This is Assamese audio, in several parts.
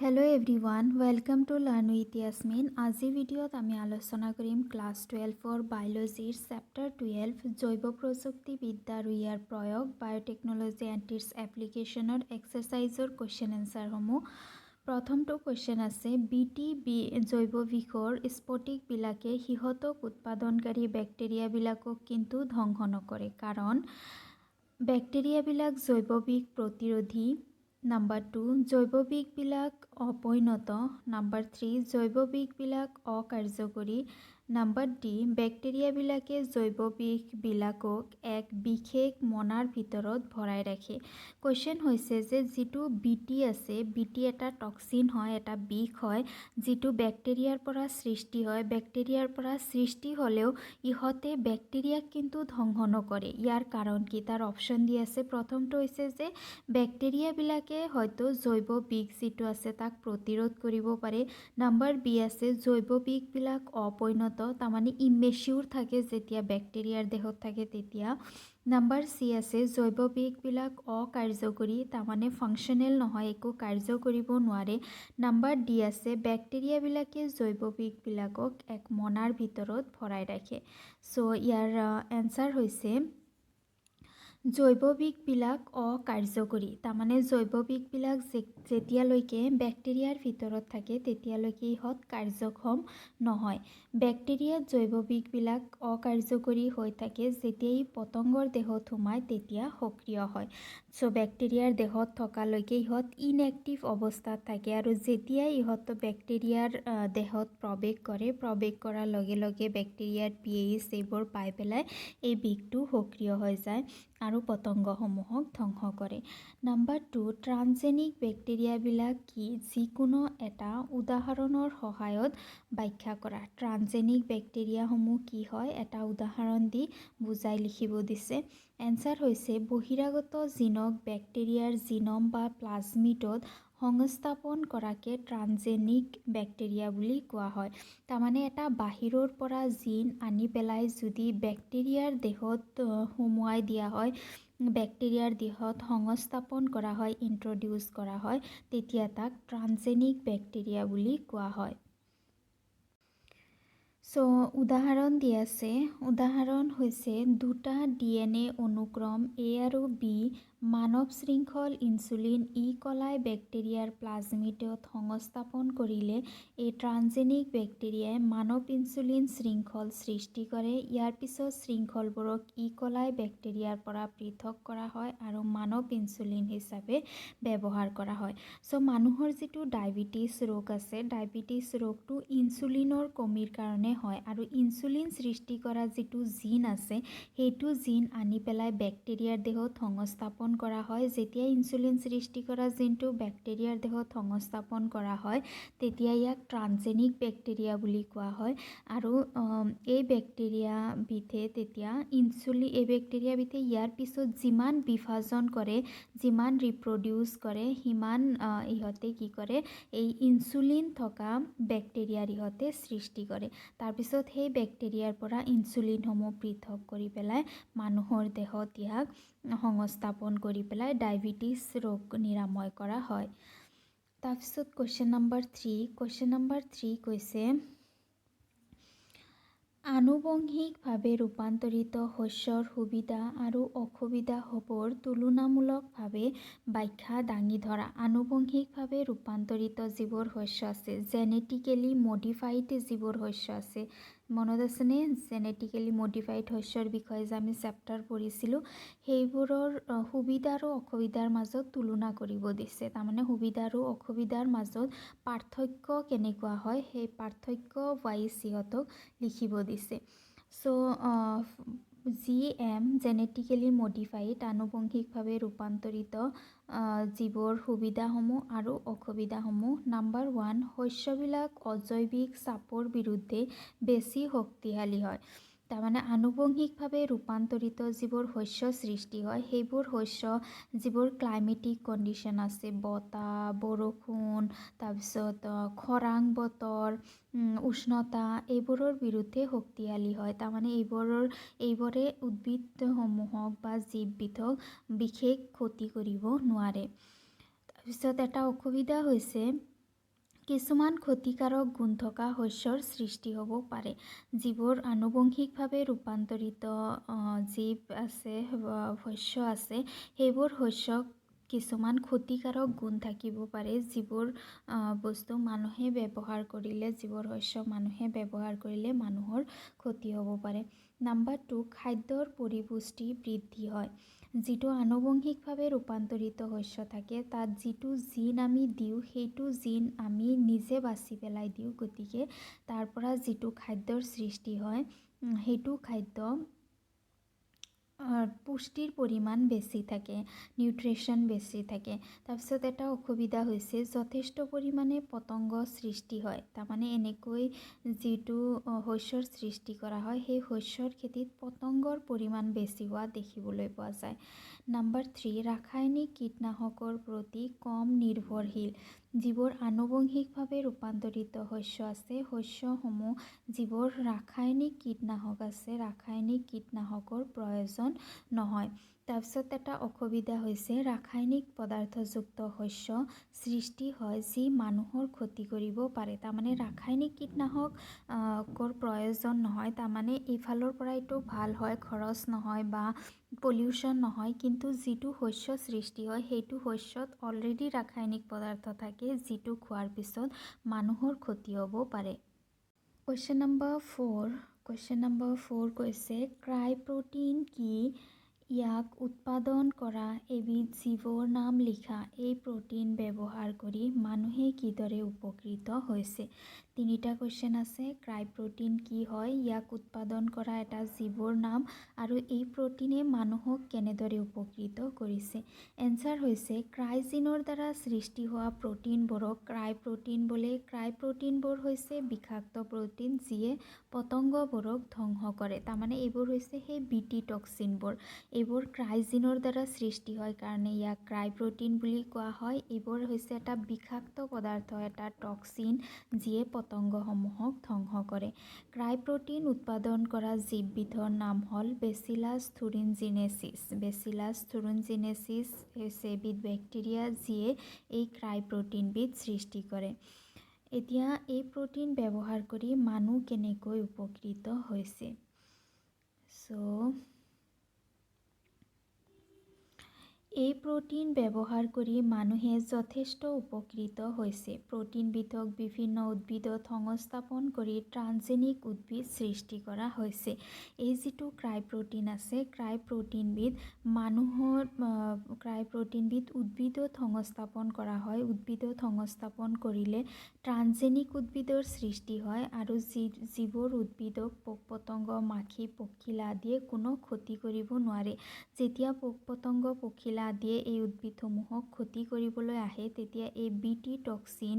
Hello everyone, welcome to Learn with Yasmin. আজি ভিডিঅ'ত আমি আলোচনা কৰিম ক্লাছ 12 বায়োলজিৰ চেপ্টাৰ 12 জৈৱ প্ৰযুক্তিবিদ্যা আৰু ইয়াৰ প্ৰয়োগ বায়োটেকনলজি এণ্ড ইটছ এপ্লিকেশ্যনৰ এক্সাৰচাইজৰ কুৱেশ্যন এনচাৰসমূহ। প্ৰথমটো কুৱেশ্যন আছে জৈৱ বিষৰ স্ফটিকবিলাকে সিহঁতক উৎপাদনকাৰী বেক্টেৰিয়াবিলাকক কিন্তু ধ্বংস নকৰে কাৰণ বেক্টেৰিয়াবিলাক জৈৱবিক প্ৰতিৰোধী। নাম্বাৰ 2 জৈৱবিকবিলাক অপৰিণত। নাম্বাৰ 3 জৈৱবিকবিলাক অকাৰ্যকৰী। নাম্বাৰ ডি বেক্টেৰিয়াবিলাকে জৈৱবিকবিলাকক এক বিশেষ মনাৰ ভিতৰত ভৰাই ৰাখে। কুৱেশ্যন হৈছে যে যিটো বিটি আছে, বিটি এটা টক্সিন হয়, এটা বিষ হয়, যিটো বেক্টেৰিয়াৰ পৰা সৃষ্টি হয়। বেক্টেৰিয়াৰ পৰা সৃষ্টি হ'লেও ইহঁতে বেক্টেৰিয়াক কিন্তু ধ্বংস নকৰে। ইয়াৰ কাৰণ কি? তাৰ অপশ্যন দি আছে। প্ৰথমটো হৈছে যে বেক্টেৰিয়াবিলাকে হয়তো জৈৱবিক যিটো আছে তাক প্ৰতিৰোধ কৰিব পাৰে। নাম্বাৰ বি আছে জৈৱবিকবিলাক অপৰিণত, তাৰমানে ইমেচিউৰ থাকে যেতিয়া বেক্টেৰিয়াৰ দেহত থাকে তেতিয়া। নাম্বাৰ চি আছে জৈৱবিকবিলাক অকাৰ্যকৰী, তাৰমানে ফাংচনেল নহয়, একো কাৰ্য কৰিব নোৱাৰে। নাম্বাৰ ডি আছে বেক্টেৰিয়াবিলাকে জৈৱবিকবিলাকক এক মনাৰ ভিতৰত ভৰাই ৰাখে। চ' ইয়াৰ এনচাৰ হৈছে জৈৱবিকবিলাক অকাৰ্যকৰী, তাৰমানে জৈৱবিকবিলাক যেতিয়ালৈকে বেক্টেৰিয়াৰ ভিতৰত থাকে তেতিয়ালৈকে ইহঁত কাৰ্যক্ষম নহয়। বেক্টেৰিয়াত জৈৱবিকবিলাক অকাৰ্যকৰী হৈ থাকে, যেতিয়াই পতংগৰ দেহত সোমায় তেতিয়া সক্ৰিয় হয়। চ' বেক্টেৰিয়াৰ দেহত থকালৈকে ইহঁত ইনএক্টিভ অৱস্থাত থাকে আৰু যেতিয়াই ইহঁত বেক্টেৰিয়াৰ দেহত প্ৰৱেশ কৰে, প্ৰৱেশ কৰাৰ লগে লগে বেক্টেৰিয়াৰ pH এইবোৰ পাই পেলাই এই বিষটো সক্ৰিয় হৈ যায় আৰু পতংগসমূহক ধ্বংস কৰে। নাম্বাৰ 2 ট্ৰান্সজেনিক বেক্টেৰিয়াবিলাক কি? যিকোনো এটা উদাহৰণৰ সহায়ত ব্যাখ্যা কৰা। ট্ৰান্সজেনিক বেক্টেৰিয়াসমূহ কি হয় এটা উদাহৰণ দি বুজাই লিখিব দিছে। এনচাৰ হৈছে বহিৰাগত জিনক বেক্টেৰিয়াৰ জিনম বা প্লাজমিডত সংস্থাপন কৰাকে ট্ৰান্সজেনিক বেক্টেৰিয়া বুলি কোৱা হয়। তাৰমানে এটা বাহিৰৰ পৰা জিন আনি পেলাই যদি বেক্টেৰিয়াৰ দেহত সুমুৱাই দিয়া হয়, বেক্টেৰিয়াৰ দেহত সংস্থাপন কৰা হয়, ইন্ট্ৰডিউচ কৰা হয়, তেতিয়া তাক ট্ৰান্সজেনিক বেক্টেৰিয়া বুলি কোৱা হয়। চ' উদাহৰণ দি আছে। উদাহৰণ হৈছে দুটা DNA অনুক্ৰম A আৰু B মানৱ শৃংখল ইনচুলিন কলাই বেক্টেৰিয়াৰ প্লাজমিডত সংস্থাপন কৰিলে এই ট্ৰান্সজেনিক বেক্টেৰিয়াই মানৱ ইনচুলিন শৃংখল সৃষ্টি কৰে। ইয়াৰ পিছত শৃংখলবোৰক কলাই বেক্টেৰিয়াৰ পৰা পৃথক কৰা হয় আৰু মানৱ ইনচুলিন হিচাপে ব্যৱহাৰ কৰা হয়। চ' মানুহৰ যিটো ডায়েবেটিছ ৰোগ আছে, ডায়েবেটিছ ৰোগটো ইনচুলিনৰ কমিৰ কাৰণে হয় আৰু ইনচুলিন সৃষ্টি কৰা যিটো জিন আছে সেইটো জিন আনি পেলাই বেক্টেৰিয়াৰ দেহত সংস্থাপন কৰা হয়। যেতিয়া ইনচুলিন সৃষ্টি কৰা জিনটো বেক্টেৰিয়াৰ দেহত সংস্থাপন কৰা হয় তেতিয়া ইয়াক ট্ৰান্সজেনিক বেক্টেৰিয়া বুলি কোৱা হয় আৰু এই বেক্টেৰিয়াবিধে তেতিয়া এই বেক্টেৰিয়াবিধে ইয়াৰ পিছত যিমান বিভাজন কৰে, যিমান ৰিপ্ৰডিউচ কৰে, সিমান ইহঁতে কি কৰে এই ইনচুলিন থকা বেক্টেৰিয়াৰ ইহঁতে সৃষ্টি কৰে। তাৰপিছত সেই বেক্টেৰিয়াৰ পৰা ইনচুলিনসমূহ পৃথক কৰি পেলাই মানুহৰ দেহত ইয়াক সংস্থাপন কৰি পেলাই ডায়েবেটিছ ৰোগ নিৰাময় কৰা হয়। তাৰপিছত কুৱেশ্যন নম্বৰ 3। কুৱেশ্যন নম্বৰ 3 কৈছে আনুবংশিকভাৱে ৰূপান্তৰিত শস্যৰ সুবিধা আৰু অসুবিধাসমূহৰ তুলনামূলকভাৱে ব্যাখ্যা দাঙি ধৰা। আনুবংশিকভাৱে ৰূপান্তৰিত যিবোৰ শস্য আছে, জেনেটিকেলি মডিফাইড যিবোৰ শস্য আছে, মনত আছেনে? জেনেটিকেলি মডিফাইড শস্যৰ বিষয়ে যে আমি চেপ্টাৰ পঢ়িছিলোঁ, সেইবোৰৰ সুবিধা আৰু অসুবিধাৰ মাজত তুলনা কৰিব দিছে। তাৰমানে সুবিধা আৰু অসুবিধাৰ মাজত পাৰ্থক্য কেনেকুৱা হয় সেই পাৰ্থক্য ৱাইজ সিহঁতক লিখিব দিছে। চ' জেনেটিকেলি মডিফাইড আনুবংশিকভাৱে ৰূপান্তৰিত যিবোৰ সুবিধাসমূহ আৰু অসুবিধাসমূহ। নাম্বাৰ 1 শস্যবিলাক অজৈৱিক চাপৰ বিৰুদ্ধে বেছি শক্তিশালী হয়। তাৰমানে আনুবংশিকভাৱে ৰূপান্তৰিত যিবোৰ শস্য সৃষ্টি হয় সেইবোৰ শস্য যিবোৰ ক্লাইমেটিক কণ্ডিশ্যন আছে, বতাহ, বৰষুণ, তাৰপিছত খৰাং বতৰ, উষ্ণতা, এইবোৰৰ বিৰুদ্ধে শক্তিশালী হয়। তাৰমানে এইবোৰে উদ্ভিদসমূহক বা জীৱবিধক বিশেষ ক্ষতি কৰিব নোৱাৰে। তাৰপিছত এটা অসুবিধা হৈছে কিছুমান ক্ষতিকাৰক গুণ থকা শস্যৰ সৃষ্টি হ'ব পাৰে, যিবোৰ আনুবংশিকভাৱে ৰূপান্তৰিত জীৱ আছে শস্য আছে সেইবোৰ শস্যক কিছুমান ক্ষতিকাৰক গুণ থাকিব পাৰে, যিবোৰ বস্তু মানুহে ব্যৱহাৰ কৰিলে মানুহৰ ক্ষতি হ'ব পাৰে। নাম্বাৰ 2, খাদ্যৰ পৰিপুষ্টি বৃদ্ধি হয়। যিটো আনুবংশিকভাৱে ৰূপান্তৰিত শস্য থাকে তাত যিটো জিন আমি দিওঁ সেইটো জিন আমি নিজে বাছি পেলাই দিওঁ, গতিকে তাৰ পৰা যিটো খাদ্যৰ সৃষ্টি হয় সেইটো খাদ্য পুষ্টিৰ পৰিমাণ বেছি থাকে, নিউট্ৰিশ্যন বেছি থাকে। তাৰপিছত এটা অসুবিধা হৈছে যথেষ্ট পৰিমাণে পতংগ সৃষ্টি হয়। তাৰমানে এনেকৈ যিটো শস্যৰ সৃষ্টি কৰা হয় সেই শস্যৰ খেতিত পতংগৰ পৰিমাণ বেছি হোৱা দেখিবলৈ পোৱা যায়। নাম্বাৰ 3, ৰাসায়নিক কীটনাশকৰ প্ৰতি কম নিৰ্ভৰশীল। যিবোৰ আনুবংশিকভাৱে ৰূপান্তৰিত শস্য আছে শস্যসমূহ যিবোৰ ৰাসায়নিক কীটনাশকৰ প্ৰয়োজন নহয়। তাৰপিছত এটা অসুবিধা হৈছে ৰাসায়নিক পদাৰ্থযুক্ত শস্য সৃষ্টি হয় যি মানুহৰ ক্ষতি কৰিব পাৰে। তাৰমানে ৰাসায়নিক কীটনাশকৰ প্ৰয়োজন নহয়, তাৰমানে এইফালৰ পৰা এইটো ভাল হয়, খৰচ নহয় বা পলিউশ্যন নহয়, কিন্তু যিটো শস্য সৃষ্টি হয় সেইটো শস্যত অলৰেডি ৰাসায়নিক পদাৰ্থ থাকে যিটো খোৱাৰ পিছত মানুহৰ ক্ষতি হ'ব পাৰে। কুৱেশ্যন নম্বৰ 4 কৈছে ক্ৰাই প্ৰটিন কি? ইয়াক উৎপাদন কৰা এবিধ জীৱৰ নাম লিখা। এই প্ৰটিন ব্যৱহাৰ কৰি মানুহে কিদৰে উপকৃত হৈছে? 3টা কুৱেশ্যন আছে। ক্ৰাই প্ৰটিন কি হয়, ইয়াক উৎপাদন কৰা এটা জীৱৰ নাম, আৰু এই প্ৰটিনে মানুহক কেনেদৰে উপকৃত কৰিছে? এনচাৰ হৈছে ক্ৰাই জিনৰ দ্বাৰা সৃষ্টি হোৱা প্ৰটিনবোৰক ক্ৰাই প্ৰটিন বোলে। ক্ৰাই প্ৰটিনবোৰ হৈছে বিষাক্ত প্ৰটিন যিয়ে পতংগবোৰক ধ্বংস কৰে। তাৰমানে এইবোৰ হৈছে সেই বিটি টক্সিনবোৰ। এইবোৰ ক্ৰাই জিনৰ দ্বাৰা সৃষ্টি হয় কাৰণে ইয়াক ক্ৰাই প্ৰটিন বুলি কোৱা হয়। এইবোৰ হৈছে এটা বিষাক্ত পদাৰ্থ, এটা টক্সিন যিয়ে পতংগসমূহক ধ্বংস কৰে। ক্ৰাই প্ৰটিন উৎপাদন কৰা জীৱবিধৰ নাম হ'ল বেচিলাছ থুৰিনজিনেচিছ। বেচিলাছ থুৰিনজিনেচিছ হৈছে এবিধ বেক্টেৰিয়া যিয়ে এই ক্ৰাই প্ৰটিনবিধ সৃষ্টি কৰে। এতিয়া এই প্ৰটিন ব্যৱহাৰ কৰি মানুহ কেনেকৈ উপকৃত হৈছে? এই প্ৰটিন ব্যৱহাৰ কৰি মানুহে যথেষ্ট উপকৃত হৈছে। প্ৰটিনবিধক বিভিন্ন উদ্ভিদত সংস্থাপন কৰি ট্ৰান্সজেনিক উদ্ভিদ সৃষ্টি কৰা হৈছে। এই যিটো ক্ৰাই প্ৰটিন আছে ক্ৰাই প্ৰটিনবিধ উদ্ভিদত সংস্থাপন কৰা হয়। উদ্ভিদত সংস্থাপন কৰিলে ট্ৰান্সজেনিক উদ্ভিদৰ সৃষ্টি হয়, আৰু যিবোৰ উদ্ভিদক পোক পতংগ, মাখি, পখিলা আদিয়ে কোনো ক্ষতি কৰিব নোৱাৰে। যেতিয়া পোক পতংগ, পখিলা আদিয়ে এই উদ্ভিদসমূহক ক্ষতি কৰিবলৈ আহে তেতিয়া এই বিটি টক্সিন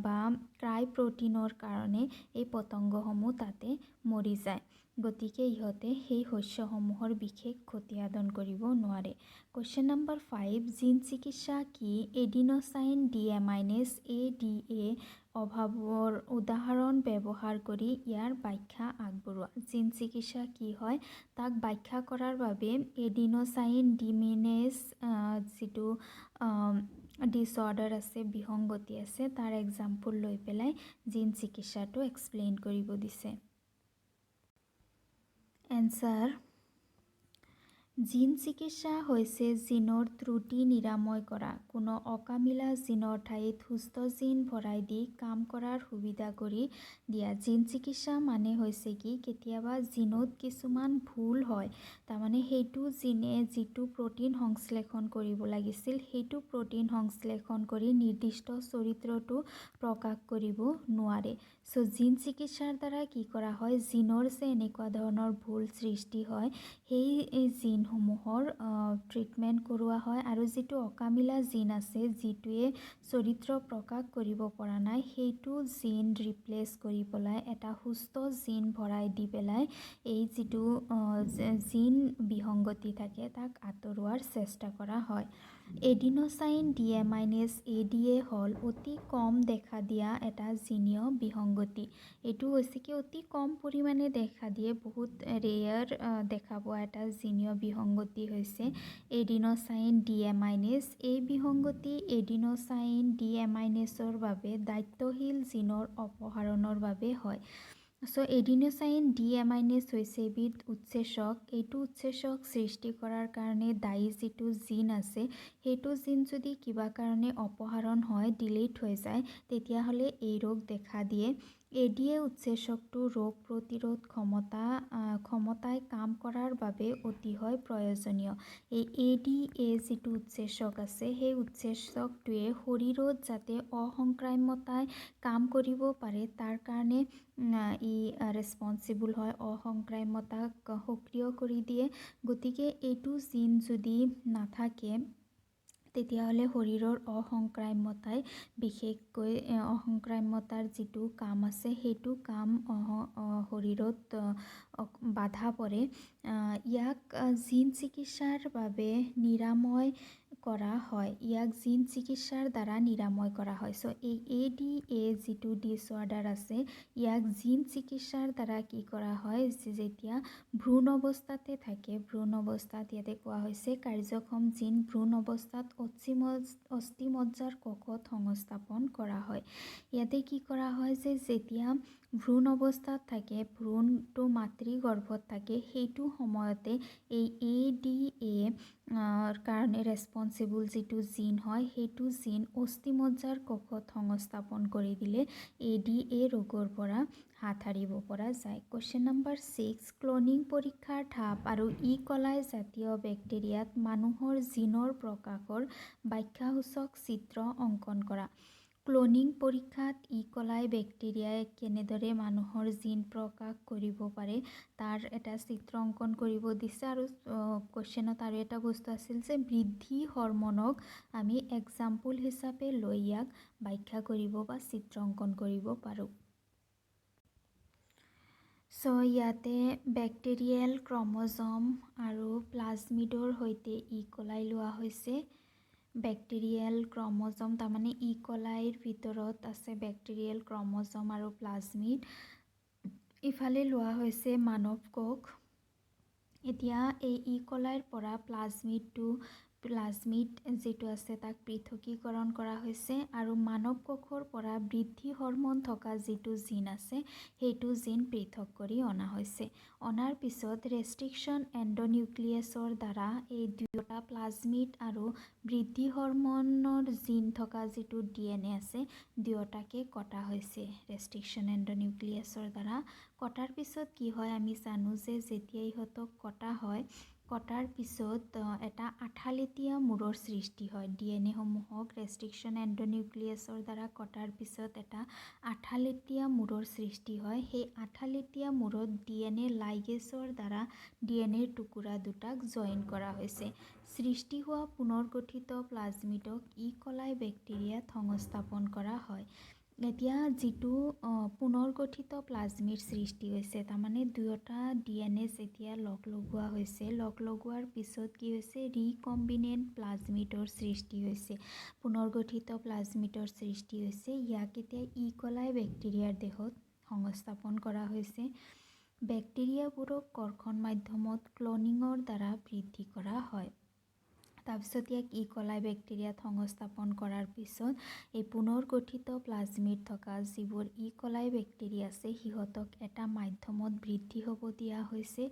বা ক্ৰাই প্ৰটিনৰ কাৰণে এই পতংগসমূহ তাতে মৰি যায়। গতিকে ইহঁতে সেই শস্যসমূহৰ বিশেষ ক্ষতি সাধন কৰিব নোৱাৰে। কুৱেশ্যন নম্বৰ 5, জিন চিকিৎসা কি? এডিনোচাইন ডিএমাইনেজ ADA অভাৱৰ উদাহৰণ ব্যৱহাৰ কৰি ইয়াৰ ব্যাখ্যা আগবঢ়োৱা। জিন চিকিৎসা কি হয় তাক ব্যাখ্যা কৰাৰ বাবে এডিনোচাইন ডিএমাইনেজ যিটো ডিছঅৰ্ডাৰ আছে, বিসংগতি আছে, তাৰ এক্সাম্পল লৈ পেলাই জিন চিকিৎসাটো এক্সপ্লেইন কৰিব দিছে। এনচাৰ, জিন চিকিৎসা হৈছে জিনৰ ত্ৰুটি নিৰাময় কৰা। কোনো অকামিলা জিনৰ ঠাইত সুস্থ জিন ভৰাই দি কাম কৰাৰ সুবিধা কৰি দিয়া। জিন চিকিৎসা মানে হৈছে কি, কেতিয়াবা জিনত কিছুমান ভুল হয়, তাৰমানে সেইটো জিনে যিটো প্ৰটিন সংশ্লেষণ কৰিব লাগিছিল সেইটো প্ৰটিন সংশ্লেষণ কৰি নিৰ্দিষ্ট চৰিত্ৰটো প্ৰকাশ কৰিব নোৱাৰে। জিন চিকিৎসাৰ দ্বাৰা কি কৰা হয়, জিনৰ যে এনেকুৱা ধৰণৰ ভুল সৃষ্টি হয় সেই জিনসমূহৰ ট্ৰিটমেণ্ট কৰোৱা হয়, আৰু যিটো অকামিলা জিন আছে যিটোৱে চৰিত্ৰ প্ৰকাশ কৰিব পৰা নাই সেইটো জিন ৰিপ্লেচ কৰি পেলাই এটা সুস্থ জিন ভৰাই দি পেলাই এই যিটো জিন বিসংগতি থাকে তাক আঁতৰোৱাৰ চেষ্টা কৰা হয়। এডিনোসাইন ডিএমাইনেজ ADA হ'ল অতি কম দেখা দিয়া এটা জিনীয় বিসংগতি। এইটো হৈছে কি অতি কম পৰিমাণে দেখা দিয়ে, বহুত ৰেয়াৰ দেখা পোৱা এটা জিনীয় বিসংগতি হৈছে এডিনোসাইন ডিএমাইনেজ। এই বিসংগতি এডিনোসাইন ডিএমাইনেজৰ বাবে দায়িত্বশীল জিনৰ অপসাৰণৰ বাবে হয়। এডিনোসাইন ডিএমাইনেজ হৈছে এবিধ উৎসেচক। এইটো উৎসেচক সৃষ্টি কৰাৰ কাৰণে দায়ী যিটো জিন আছে, সেইটো জিন যদি কিবা কাৰণে অপসাৰণ হয়, ডিলিট হৈ যায়, তেতিয়াহ'লে এই ৰোগ দেখা দিয়ে। ADA উৎসেচকটো ৰোগ প্ৰতিৰোধ ক্ষমতাই কাম কৰাৰ বাবে অতিশয় প্ৰয়োজনীয়। এই ADA যিটো উৎসেচক আছে, সেই উৎসেচকটোৱে শৰীৰত যাতে অসংক্ৰাম্যতাই কাম কৰিব পাৰে তাৰ কাৰণে ই ৰেছপন্সিবল হয়, অসংক্ৰাম্যতাক সক্ৰিয় কৰি দিয়ে। গতিকে এইটো জিন যদি নাথাকে তেতিয়াহ'লে শৰীৰৰ অসংক্ৰাম্যতাই, বিশেষকৈ অসংক্ৰাম্যতাৰ যিটো কাম আছে সেইটো কাম শৰীৰত বাধা পৰে। ইয়াক জিন চিকিৎসাৰ বাবে নিৰাময় কৰা হয়। ইয়াক জিন চিকিৎসাৰ দ্বাৰা নিৰাময় কৰা হয়। এই ADA যিটো ডিছঅৰ্ডাৰ আছে, ইয়াক জিন চিকিৎসাৰ দ্বাৰা কি কৰা হয়, যেতিয়া ভ্ৰূণ অৱস্থাতে থাকে, ভ্ৰূণ অৱস্থাত ইয়াতে কোৱা হৈছে কাৰ্যক্ষম জিন ভ্ৰূণ অৱস্থাত অস্থিমজ্জাৰ কোষত সংস্থাপন কৰা হয়। ইয়াতে কি কৰা হয় যে যেতিয়া ভ্ৰূণ অৱস্থাত থাকে, ভ্ৰূণটো মাতৃগৰ্ভত থাকে, সেইটো সময়তে এই ADA কাৰণে ৰেছপন্সিবল যিটো জিন হয়, সেইটো জিন অস্থিমজ্জাৰ কোষত সংস্থাপন কৰি দিলে ADA ৰোগৰ পৰা হাত সাৰিব পৰা যায়। কুৱেশ্যন নম্বৰ 6, ক্লনিং পৰীক্ষাৰ ধাপ আৰু ইকলাই জাতীয় বেক্টেৰিয়াত মানুহৰ জিনৰ প্ৰকাশৰ ব্যাখ্যাসূচক চিত্ৰ অংকন কৰা। ক্লনিং পৰীক্ষাত ইকলাই বেক্টেৰিয়াই কেনেদৰে মানুহৰ জিন প্ৰকাশ কৰিব পাৰে তাৰ এটা চিত্ৰ অংকন কৰিব দিছে। আৰু কুৱেশ্যনত আৰু এটা বস্তু আছিল যে বৃদ্ধি হৰম'নক আমি এক্সাম্পল হিচাপে লৈ ইয়াক ব্যাখ্যা কৰিব বা চিত্ৰ অংকন কৰিব পাৰোঁ। ইয়াতে বেক্টেৰিয়েল ক্ৰম'জম আৰু প্লাজমিডৰ সৈতে ইকলাই লোৱা হৈছে। বেক্টেৰিয়েল ক্ৰম'জম তাৰমানে ইকলাইৰ ভিতৰত আছে বেক্টেৰিয়েল ক্ৰম'জম আৰু প্লাজমিড। ইফালে লোৱা হৈছে মানৱ কোষ। এতিয়া এই ইকলাইৰ পৰা প্লাজমিড যিটো আছে তাক পৃথকীকৰণ কৰা হৈছে আৰু মানৱ কোষৰ পৰা বৃদ্ধি হৰম'ন থকা যিটো জিন আছে, সেইটো জিন পৃথক কৰি অনা হৈছে। অনাৰ পিছত ৰেষ্ট্ৰিকশ্যন এণ্ডনিউক্লিয়াছৰ দ্বাৰা এই দুয়োটা প্লাজমিড আৰু বৃদ্ধি হৰম'নৰ জিন থকা যিটো DNA আছে, দুয়োটাকে কটা হৈছে ৰেষ্ট্ৰিকশ্যন এণ্ডনিউক্লিয়াছৰ দ্বাৰা। কটাৰ পিছত কি হয়, আমি জানো যে যেতিয়া ইহঁতক কটা হয়, কটাৰ পিছত এটা আঠালেটীয়া মূৰৰ সৃষ্টি হয়। DNA সমূহক ৰেষ্ট্ৰিকশ্যন এণ্ডনিউক্লিয়াছৰ দ্বাৰা কটাৰ পিছত এটা আঠালেটীয়া মূৰৰ সৃষ্টি হয়। সেই আঠালেটীয়া মূৰত DNA লাইগেছৰ দ্বাৰা DNAৰ টুকুৰা দুটাক জইন কৰা হৈছে। সৃষ্টি হোৱা পুনৰ্গঠিত প্লাজমিডক ইকলাই বেক্টেৰিয়াত সংস্থাপন কৰা হয়। এতিয়া যিটো পুনৰ্গঠিত প্লাজমিড সৃষ্টি হৈছে, তাৰমানে দুয়োটা DNA যেতিয়া লগোৱা হৈছে, লগোৱাৰ পিছত কি হৈছে, ৰিকম্বিনেণ্ট প্লাজমিডৰ সৃষ্টি হৈছে, পুনৰ্গঠিত প্লাজমিডৰ সৃষ্টি হৈছে। ইয়াক এতিয়া ইকলাই বেক্টেৰিয়াৰ দেহত সংস্থাপন কৰা হৈছে। বেক্টেৰিয়াবোৰক কৰ্ষণ মাধ্যমত ক্লনিঙৰ দ্বাৰা বৃদ্ধি কৰা হয়। তাৰপিছত ইয়াক ইকলাই বেক্টেৰিয়াত সংস্থাপন কৰাৰ পিছত এই পুনৰ্গঠিত প্লাজমিড থকা যিবোৰ ইকলাই বেক্টেৰিয়া আছে, সিহঁতক এটা মাধ্যমত বৃদ্ধি হ'ব দিয়া হৈছে।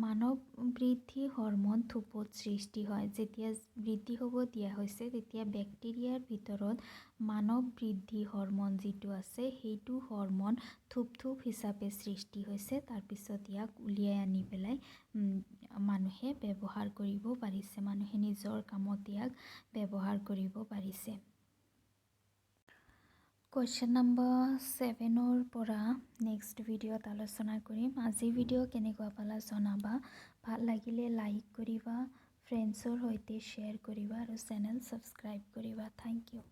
মানৱ বৃদ্ধি হৰম'ন থোপত সৃষ্টি হয়। যেতিয়া বৃদ্ধি হ'ব দিয়া হৈছে, তেতিয়া বেক্টেৰিয়াৰ ভিতৰত মানৱ বৃদ্ধি হৰম'ন যিটো আছে, সেইটো হৰম'ন থোপ হিচাপে সৃষ্টি হৈছে। তাৰপিছত ইয়াক উলিয়াই আনি পেলাই মানুহে ব্যৱহাৰ কৰিব পাৰিছে, মানুহে নিজৰ কামত ইয়াক ব্যৱহাৰ কৰিব পাৰিছে। কুৱেশ্যন নম্বৰ 7ৰ পৰা নেক্সট ভিডিঅ'ত আলোচনা কৰিম। আজি ভিডিঅ' কেনেকুৱা পালা জনাবা। ভাল লাগিলে লাইক কৰিবা, ফ্ৰেণ্ডছৰ সৈতে শ্বেয়াৰ কৰিবা আৰু চেনেল ছাবস্ক্ৰাইব কৰিবা। Thank U.